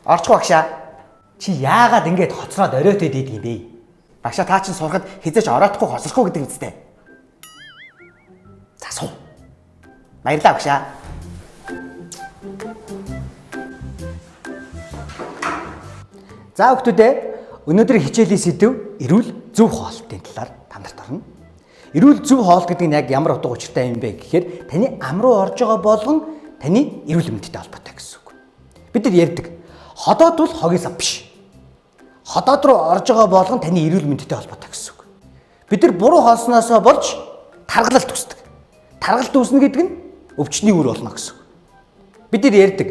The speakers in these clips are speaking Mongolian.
Орчго багшаа. Чи яагаад ингэж хоцроод оройтой дийд юм бэ? Багшаа та чинь сурахад хизээч ороодохгүй хоцрохгүй гэдэг үстэй. За суу. Баярлалаа багшаа. За хүүхдүүдээ өнөөдрийн хичээлийн сэдэв эрүүл зөв хоолтын талаар танарт орно. Эрүүл зөв хоолт гэдэг нь яг ямар утга учиртай юм бэ гэхээр таны ам руу орж байгаа болгон таны эрүүл мэндэд холбоотой гэсэн үг. Бид нар ярьдаг. Ходоод бол хогийн сав биш. Ходоод руу орж байгаа болгон таны эрүүл мэндэд холбоотой гэсэн үг. Бид нар буруу хоолсноос болж таргалалт үүсдэг. Таргалалт үүснэ гэдэг нь өвчтний үр болно гэсэн үг. Бид нар ярьдаг.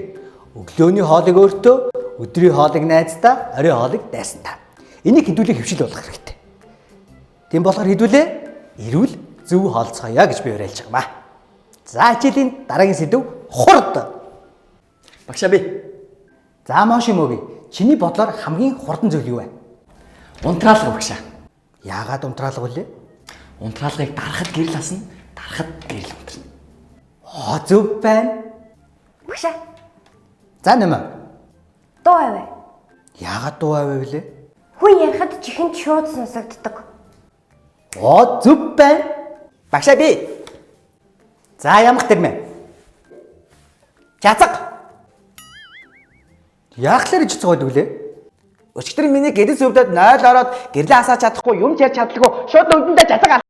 Өглөөний хоолыг өөртөө, өдрийн хоолыг найздаа, оройн хоолыг дайсантаа. Энийг хэдүүлээ хөвшил болгох хэрэгтэй. Тийм болохоор хэдүүлээ эрүүл зөв хоолцгоё гэж би уриалж байгаа маа. За хичээлийн дараагийн сэдэв хурд. Багшаа би. За Моши мөги. Чиний бодлоор хамгийн хурдан зүйл юу вэ? Унтраалга багшаа. Яагаад унтраалга вүлээ? Унтраалгыг дарахад гэрэл асна, дарахад гэрэл унтарна. Зөв байна. Багшаа. За нэмэ. Дуу авъя. Яагаад дуу авъя вүлээ? Хүн ярихад чихэнд шууд сонсогддог. Зөв байна. Багшаа би. За ямах тэрмэ. Чацаг. Яахлаар ичцэг байд вүлээ? Өчигдөр миний гэрэл сүвдэд 0 ороод гэрлээ асааж чадахгүй юм ярьж чадлаггүй шууд нүдэндээ чацаг